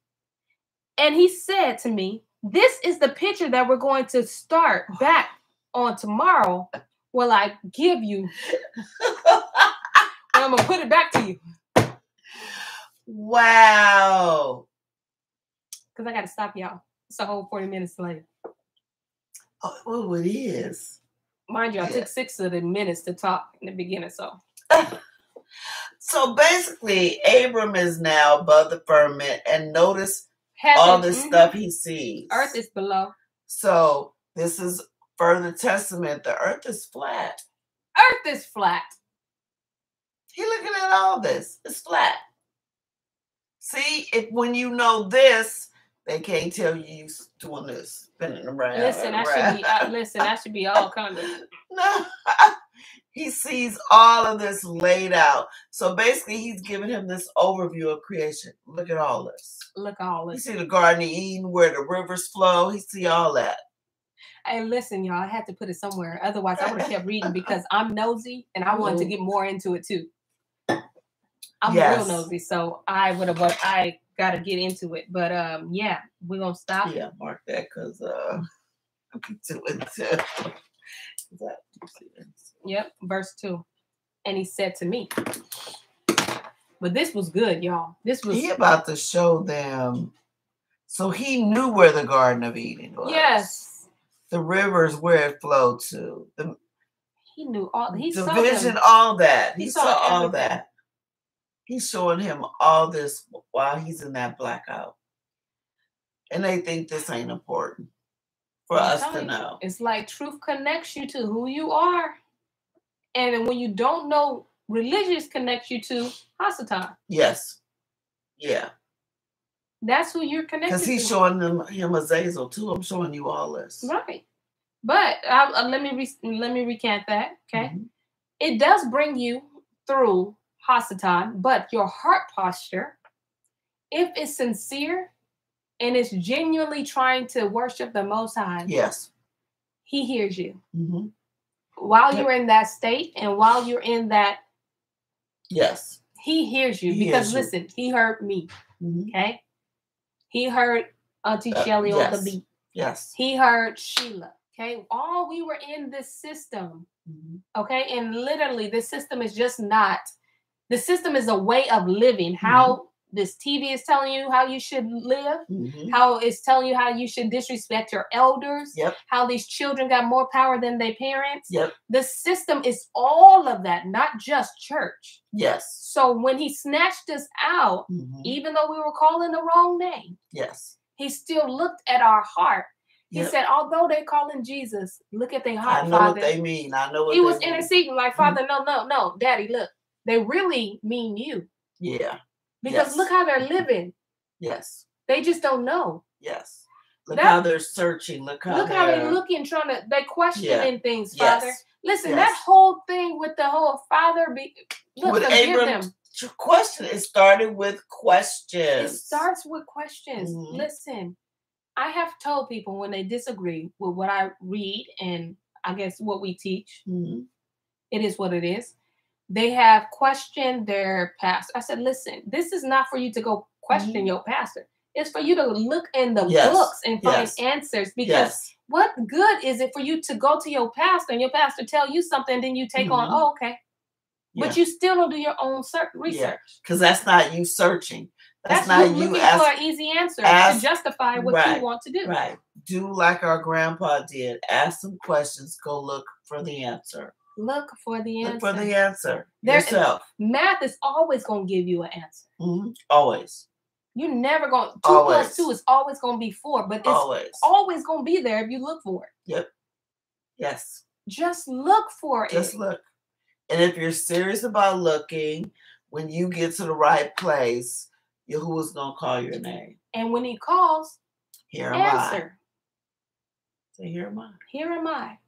And he said to me, this is the picture that we're going to start back on tomorrow. Will I give you? I'm going to put it back to you. Wow. Because I got to stop y'all. It's a whole 40 minutes later. Oh, it is. Mind you, I took 6 of the minutes to talk in the beginning, so. So basically, Abram is now above the firmament, and notice all this stuff he sees. Earth is below. So this is further testament. The earth is flat. Earth is flat. He looking at all this. It's flat. See, when you know this, they can't tell you doing this, spinning around. Listen, that should be all kind of. No. He sees all of this laid out. So basically, he's giving him this overview of creation. Look at all this. Look at all this. You see the Garden of Eden where the rivers flow. He see all that. Hey, listen, y'all. I had to put it somewhere. Otherwise, I would have kept reading because I'm nosy and I wanted to get more into it too. I'm real nosy, so I got to get into it. But yeah, we're gonna stop. Yeah, mark that because I'm doing too. Yep, verse 2. And he said to me, but this was good, y'all. This was he about to show them. So he knew where the Garden of Eden was. Yes. The rivers where it flowed to. He knew all. He the saw vision, them. all that. He saw all everything. that. He's showing him all this while he's in that blackout. And they think this ain't important for us to know. It's like truth connects you to who you are. And when you don't know, religious connects you to Hasatan. Yes. Yeah. That's who you're connected to. Because he's showing him Azazel too. I'm showing you all this. Right. But let me recant that. Okay. Mm-hmm. It does bring you through Hasatan, but your heart posture, if it's sincere and it's genuinely trying to worship the Most High, yes, he hears you. Mm-hmm. While you're in that state and while you're in that, yes, he hears you. Because listen, he heard me. Mm-hmm. Okay. He heard Auntie Shelly on the beat. Yes. He heard Sheila. Okay. All we were in this system. Mm-hmm. Okay. And literally, this system is just not. The system is a way of living. How this TV is telling you how you should live. Mm-hmm. How it's telling you how you should disrespect your elders. Yep. How these children got more power than their parents. Yep. The system is all of that, not just church. Yes. So when he snatched us out, even though we were calling the wrong name, yes, he still looked at our heart. He said, although they're calling Jesus, look at their heart, I know Father. what they mean. I know what he was interceding like, Father, no, Daddy, look. They really mean you. Yeah. Because look how they're living. Yes. They just don't know. Yes. Look how they're searching. Look how they're looking, they're questioning things, Father. Yes. Listen, that whole thing with the whole Father, with Abram, question. It started with questions. It starts with questions. Mm-hmm. Listen, I have told people when they disagree with what I read and I guess what we teach, it is what it is. They have questioned their pastor. I said, listen, this is not for you to go question your pastor. It's for you to look in the books and find answers. Because what good is it for you to go to your pastor and your pastor tell you something, then you take on, oh, okay. Yeah. But you still don't do your own research. Because that's not you searching. That's not you looking for an easy answer to justify what you want to do. Right. Do like our grandpa did. Ask some questions. Go look for the answer. Look for the answer. Look for the answer yourself. Math is always going to give you an answer. Mm-hmm. Always. You're never going to. 2 plus 2 is always going to be 4. But it's always going to be there if you look for it. Yep. Yes. Just look for it. Just look. And if you're serious about looking, when you get to the right place, Yahuwah's going to call your name. And when he calls, here am answer. Say, here am I. Here am I.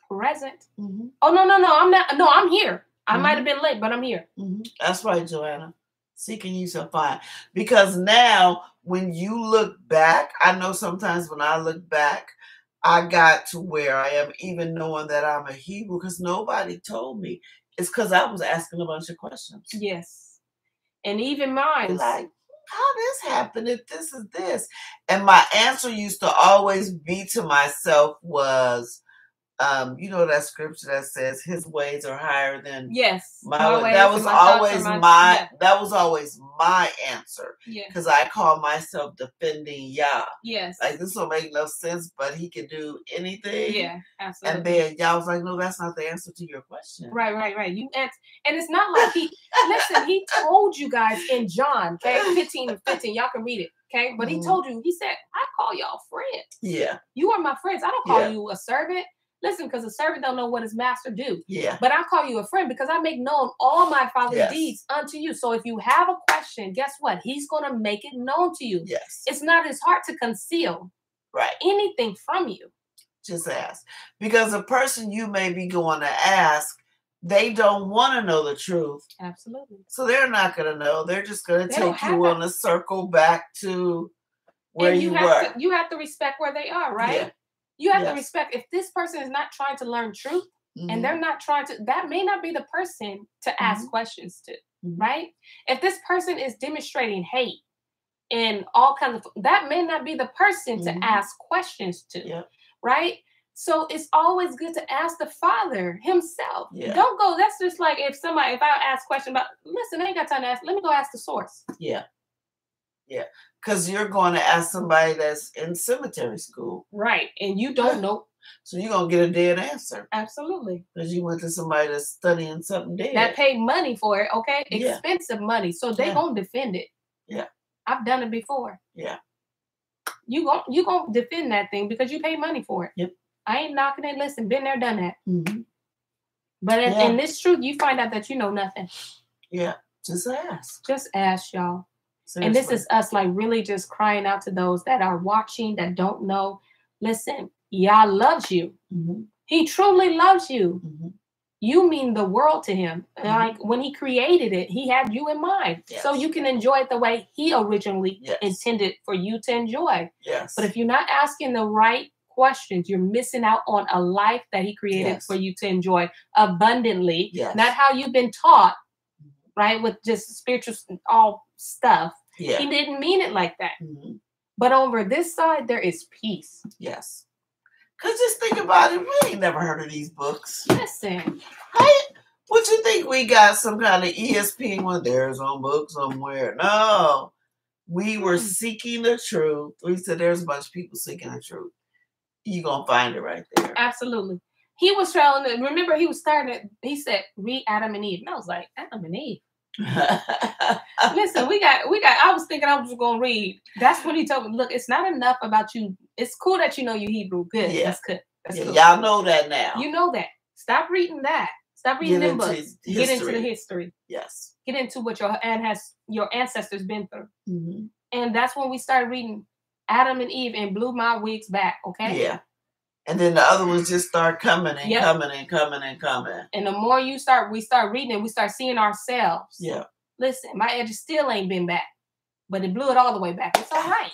Present. Mm-hmm. Oh, no, I'm not. No, I'm here. I might have been late, but I'm here. Mm-hmm. That's right, Joanna. Seeking you shall find. Because now, when you look back, I know sometimes when I look back, I got to where I am, even knowing that I'm a Hebrew, because nobody told me. It's because I was asking a bunch of questions. Yes. And even mine. Like, how this happened if this is this? And my answer used to always be to myself was, you know that scripture that says his ways are higher than my ways. That was always that was always my answer. Because I call myself defending Yah. Yes. Like this don't make no sense, but he can do anything. Yeah, absolutely. And then Yah was like, no, that's not the answer to your question. Right. You answer, and it's not like he he told you guys in John, 15:15. Y'all can read it. Okay. But he told you, he said, I call y'all friends. Yeah. You are my friends. I don't call you a servant. Listen, because a servant don't know what his master do. Yeah. But I call you a friend because I make known all my Father's deeds unto you. So if you have a question, guess what? He's going to make it known to you. Yes. It's not his heart to conceal anything from you. Just ask. Because a person you may be going to ask, they don't want to know the truth. Absolutely. So they're not going to know. They're just going to take you on a circle back to where you were. You have to respect where they are, right? Yeah. You have to respect if this person is not trying to learn truth and they're not trying to, that may not be the person to ask questions to, right? If this person is demonstrating hate and all kinds of, that may not be the person to ask questions to, right? So it's always good to ask the Father himself. Yeah. Don't go, that's just like if I ask a question about, listen, I ain't got time to ask, let me go ask the source. Yeah. Yeah, because you're going to ask somebody that's in cemetery school. Right. And you don't know. So you're going to get a dead answer. Absolutely. Because you went to somebody that's studying something dead. That paid money for it, okay? Yeah. Expensive money. So they going to defend it. Yeah. I've done it before. Yeah. You gonna defend that thing because you pay money for it. Yep. I ain't knocking it. Listen, been there, done that. Mm-hmm. But in this truth, you find out that you know nothing. Yeah. Just ask. Just ask, y'all. Seriously. And this is us like really just crying out to those that are watching, that don't know. Listen, Yah loves you. Mm-hmm. He truly loves you. Mm-hmm. You mean the world to him. Mm-hmm. Like when he created it, he had you in mind. Yes. So you can enjoy it the way he originally intended for you to enjoy. Yes. But if you're not asking the right questions, you're missing out on a life that he created for you to enjoy abundantly. Yes. Not how you've been taught, right? With just spiritual all stuff. Yeah. He didn't mean it like that. Mm-hmm. But over this side, there is peace. Yes. Because just think about it. We ain't never heard of these books. Listen. What you think we got some kind of ESPN one? There's on book somewhere. No. We were seeking the truth. We said there's a bunch of people seeking the truth. You're going to find it right there. Absolutely. He was telling it. Remember, he was starting. He said, read Adam and Eve. And I was like, Adam and Eve. Listen, we got. I was thinking I was going to read. That's when he told me, look, it's not enough about you. It's cool that you know your Hebrew. Good. Yeah. That's good. That's yeah, cool. Y'all know that now. You know that. Stop reading that. Stop reading them books. Get into the history. Yes. Get into what your ancestors been through. Mm-hmm. And that's when we started reading Adam and Eve and blew my wigs back. Okay. Yeah. And then the other ones just start coming and coming and coming and coming. And the more we start reading it, we start seeing ourselves. Yeah. Listen, my edges still ain't been back, but it blew it all the way back. It's all right.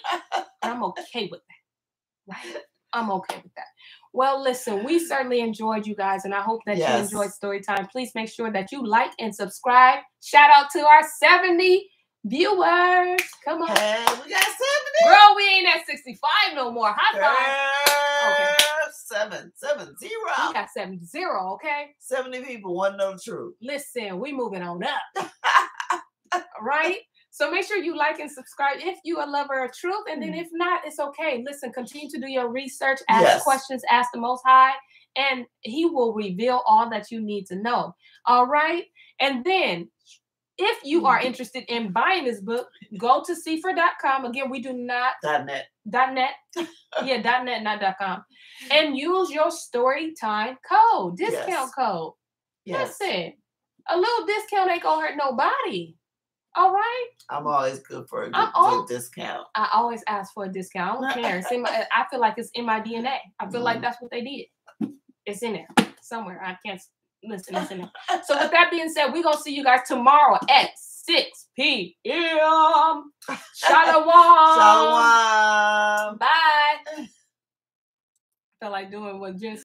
I'm okay with that. Right? I'm okay with that. Well, listen, we certainly enjoyed you guys, and I hope that you enjoyed story time. Please make sure that you like and subscribe. Shout out to our 70 viewers. Come on. Hey, we got 70. Girl, we ain't at 65 no more. High five. Okay. 770. We got 70, okay? 70 people want to know the truth. Listen, we moving on up. Right? So make sure you like and subscribe if you a lover of truth. And then if not, it's okay. Listen, continue to do your research, ask questions, ask the Most High, and he will reveal all that you need to know. All right? And then if you are interested in buying this book, go to St0ry.com. Again, we do not... .net. .net. Yeah, .net, not .com. And use your story time code, discount code. Yes. Listen, a little discount ain't gonna hurt nobody. All right? I'm always good for a good discount. I always ask for a discount. I don't care. I feel like it's in my DNA. I feel like that's what they did. It's in there somewhere. I can't listen. It's in there. So with that being said, we're going to see you guys tomorrow at 6 p.m. Shalom. Shalom. Bye. I feel like doing what Jen